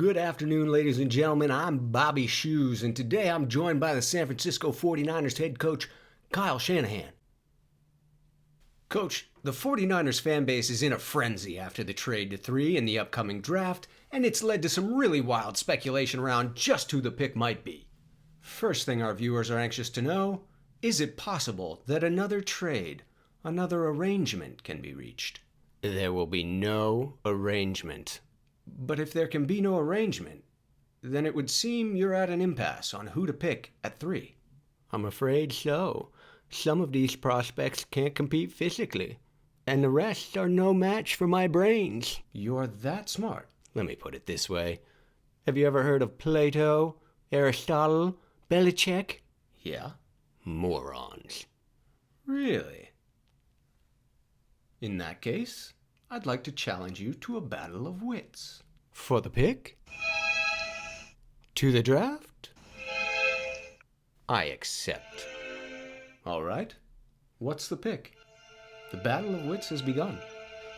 Good afternoon, ladies and gentlemen. I'm Bobby Shoes, and today I'm joined by the San Francisco 49ers head coach, Kyle Shanahan. Coach, the 49ers fan base is in a frenzy after the trade to 3 in the upcoming draft, and it's led to some really wild speculation around just who the pick might be. First thing our viewers are anxious to know, is it possible that another trade, another arrangement can be reached? There will be no arrangement. But if there can be no arrangement, then it would seem you're at an impasse on who to pick at 3. I'm afraid so. Some of these prospects can't compete physically, and the rest are no match for my brains. You're that smart. Let me put it this way. Have you ever heard of Plato, Aristotle, Belichick? Yeah. Morons. Really? In that case, I'd like to challenge you to a battle of wits. For the pick? To the draft? I accept. All right. What's the pick? The battle of wits has begun.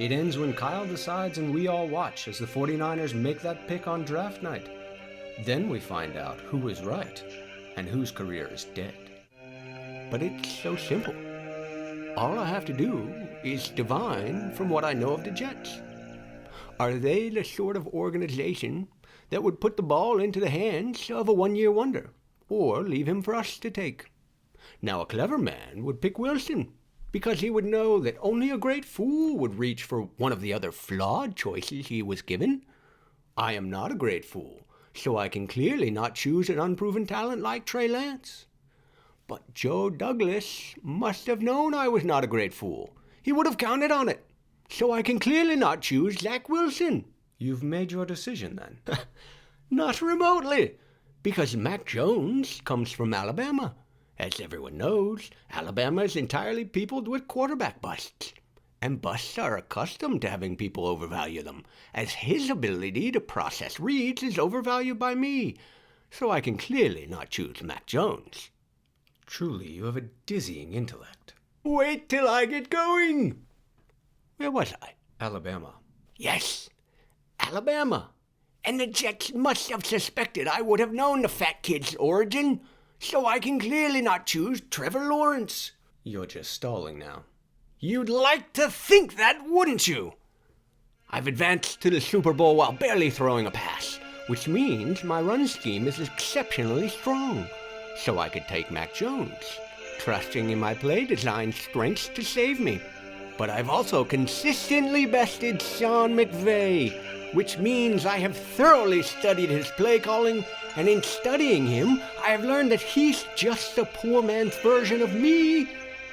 It ends when Kyle decides and we all watch as the 49ers make that pick on draft night. Then we find out who is right and whose career is dead. But it's so simple. All I have to do is divine from what I know of the Jets. Are they the sort of organization that would put the ball into the hands of a one-year wonder, or leave him for us to take? Now, a clever man would pick Wilson, because he would know that only a great fool would reach for one of the other flawed choices he was given. I am not a great fool, so I can clearly not choose an unproven talent like Trey Lance. But Joe Douglas must have known I was not a great fool. He would have counted on it. So I can clearly not choose Zach Wilson. You've made your decision then? Not remotely, because Mac Jones comes from Alabama. As everyone knows, Alabama is entirely peopled with quarterback busts. And busts are accustomed to having people overvalue them, as his ability to process reads is overvalued by me. So I can clearly not choose Mac Jones. Truly, you have a dizzying intellect. Wait till I get going! Where was I? Alabama. Yes, Alabama. And the Jets must have suspected I would have known the fat kid's origin, so I can clearly not choose Trevor Lawrence. You're just stalling now. You'd like to think that, wouldn't you? I've advanced to the Super Bowl while barely throwing a pass, which means my run scheme is exceptionally strong. So I could take Mac Jones, trusting in my play design strengths to save me. But I've also consistently bested Sean McVay, which means I have thoroughly studied his play calling, and in studying him, I have learned that he's just a poor man's version of me,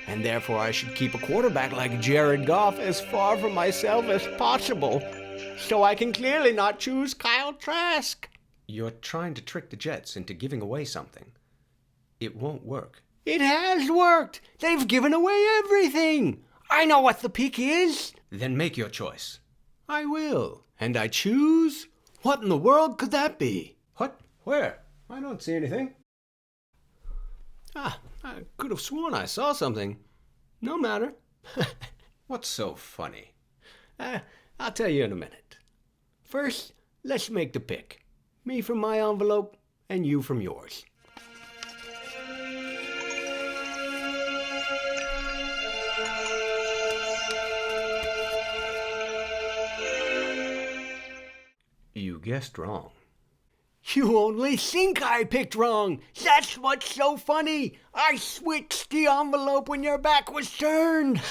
and therefore I should keep a quarterback like Jared Goff as far from myself as possible, so I can clearly not choose Kyle Trask. You're trying to trick the Jets into giving away something. It won't work. It has worked! They've given away everything! I know what the pick is! Then make your choice. I will. And I choose? What in the world could that be? What? Where? I don't see anything. I could have sworn I saw something. No matter. What's so funny? I'll tell you in a minute. First, let's make the pick. Me from my envelope, and you from yours. You guessed wrong. You only think I picked wrong. That's what's so funny. I switched the envelope when your back was turned.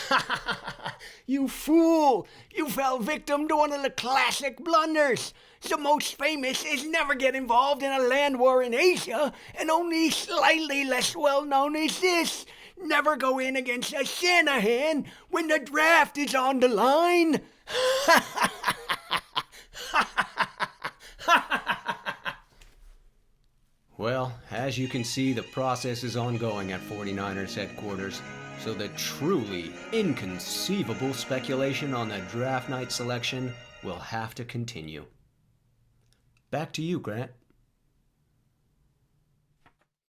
You fool. You fell victim to one of the classic blunders. The most famous is never get involved in a land war in Asia, and only slightly less well known is this. Never go in against a Shanahan when the draft is on the line. Well, as you can see, the process is ongoing at 49ers headquarters, so the truly inconceivable speculation on the draft night selection will have to continue. Back to you, Grant.